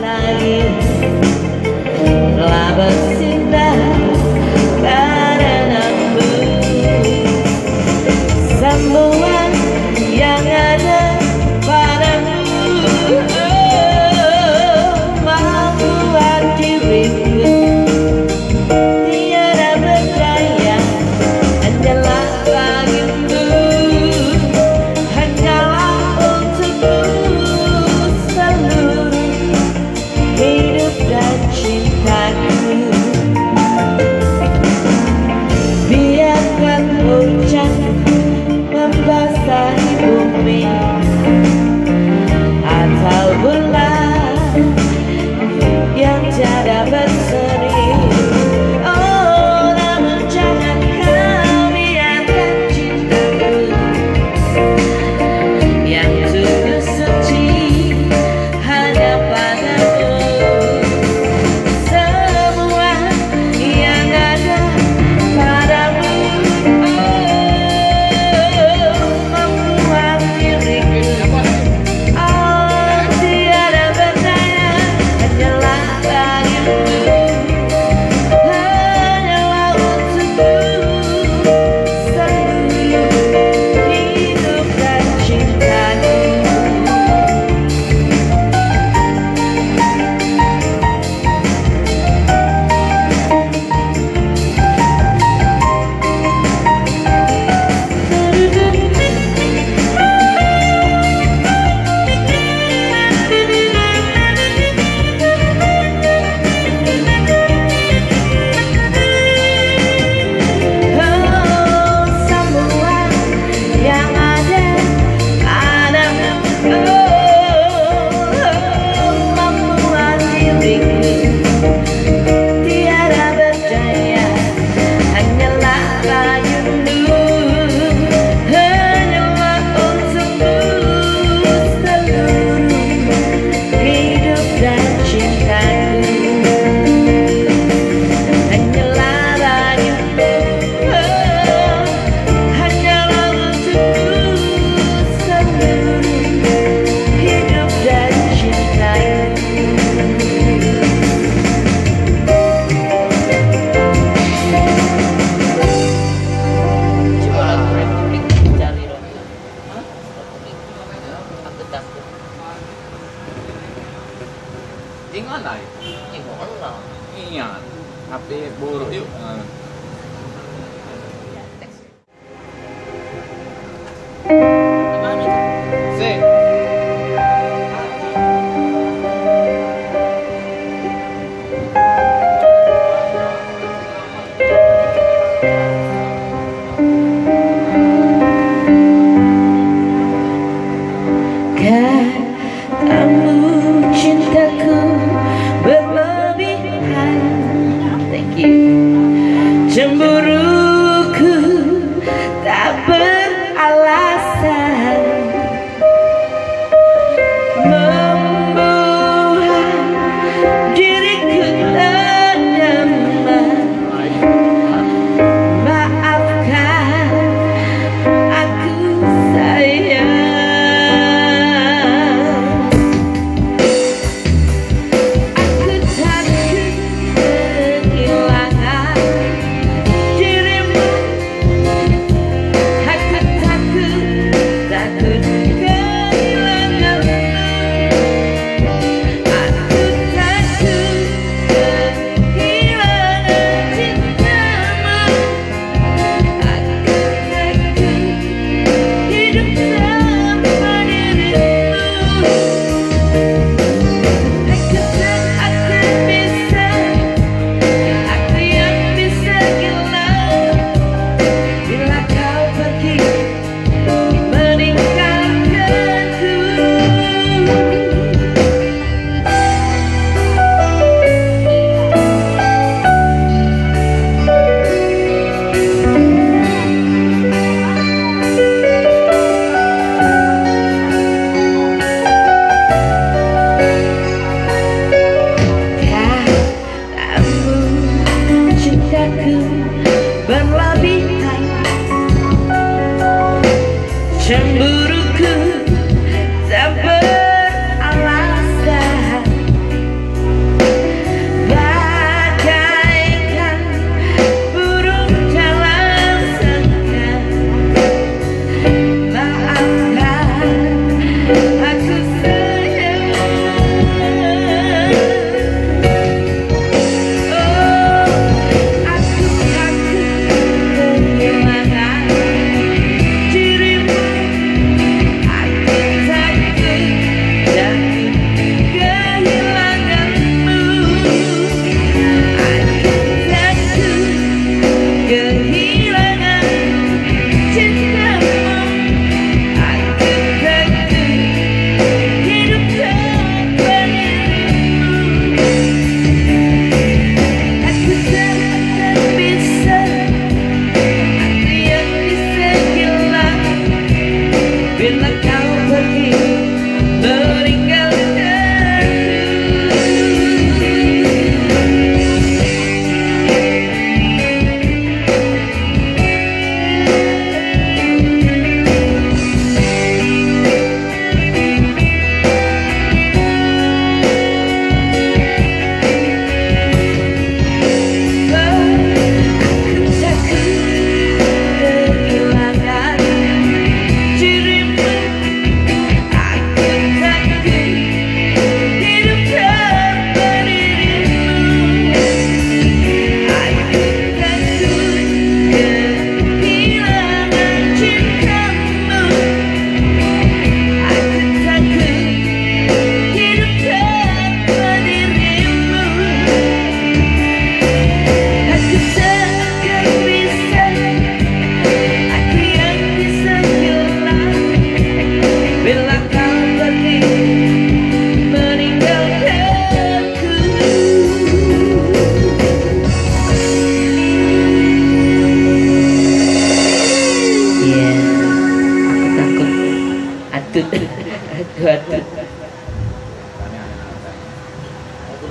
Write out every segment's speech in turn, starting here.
lagi telah bercinta karenamu. Semua yang ada padamu membuat diriku tiada berdaya. Hanyalah bagimu, hanyalah untukmu seluruh hidup dan cintaku. Biarkan hujan membasahi bumi atau bulan yang tiada berseri. Oh, namun jangan kau biarkan cintaku yang tulus suci hanya padamu. Semua yang ada padamu membuat diriku tiada berdaya. Hanyalah bagimu, hanyalah untukmu seluruh hidup dan cintaku. Semua yang ada padamu membuat diriku tiada berdaya. Hanyalah bagimu, hanyalah untukmu seluruh hidup dan cintaku. Hanyalah bagimu, hanyalah untukmu seluruh hidup dan cintaku. Coba lagu Republik cari dong. Republik. Aku takut. Ingat lah. Gimana? Ingat. HP buruk yuk. Gimana? Sing. Katamu cintaku berlebihan. Thank you. Cemburuku tak beralasan.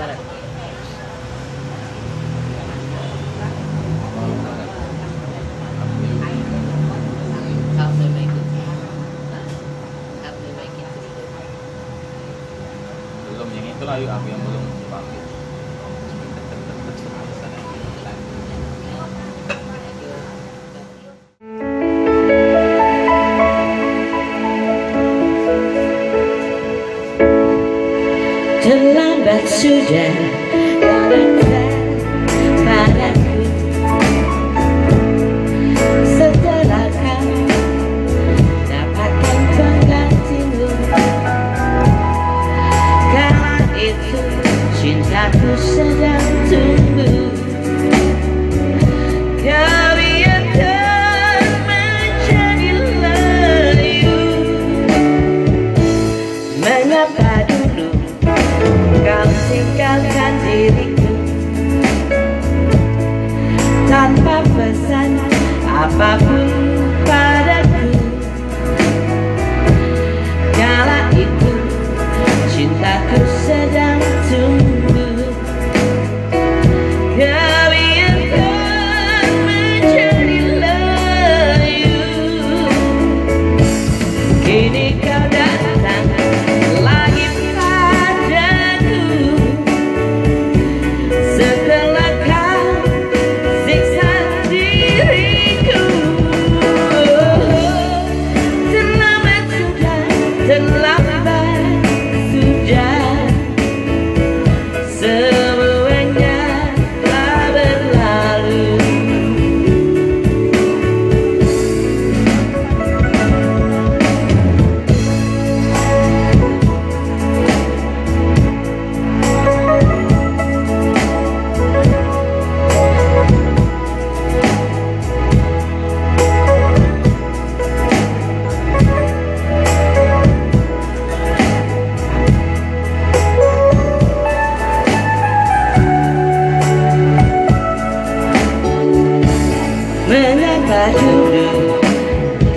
Barat. How to make it? How to make it? Belum yang itu lah, yuk aku yang belum pakai. Terlambat sudah kau datang padaku. Setelah kau dapatkan penggantimu, kala itu cintaku sedang tumbuh. Kau biarkan menjadi layu. Mengapa dulu kau tinggalkan diriku tanpa pesan apapun padaku? Kala itu cintaku sedang tumbuh. Kau biarkan menjadi layu. Kini kau datang lagi padaku. Setelah kau siksa diriku, terlambat sudah, terlambat sudah, semuanya telah berlalu. Mengapa dulu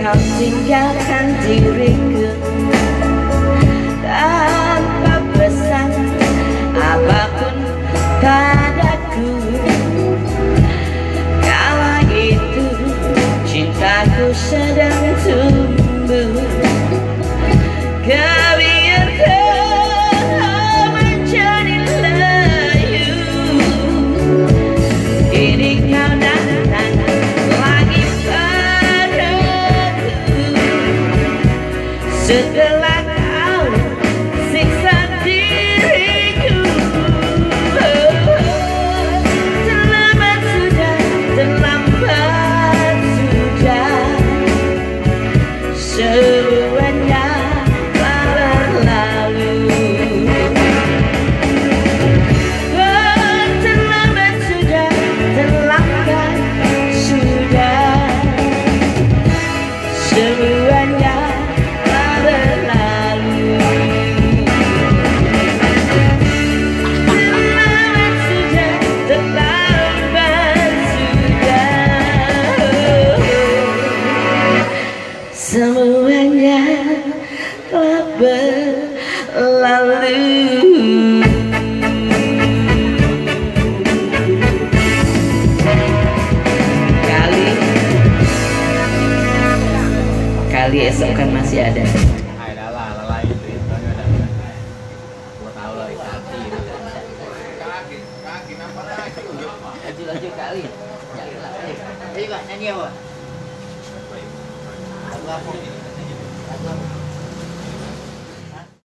kau tinggalkan diriku tanpa pesan apapun padaku? Kala itu cintaku sedang tumbuh. Kau biarkan menjadi layu. Kini kau datang lagi padaku. Setelah kau siksa diriku, terlambat sudah, terlambat sudah, semuanya telah berlalu. Terlambat sudah, terlambat sudah, semuanya telah berlalu. Terlambat sudah, terlambat sudah, semuanya telah berlalu. Kali esok kan masih ada. Ada lah, lalai itu udah. Gua tahu lah kaki. Kaki nampak lagi. Laju kali. Ayo Pak, nyanyi apa? Lagu apa? Lagu apa?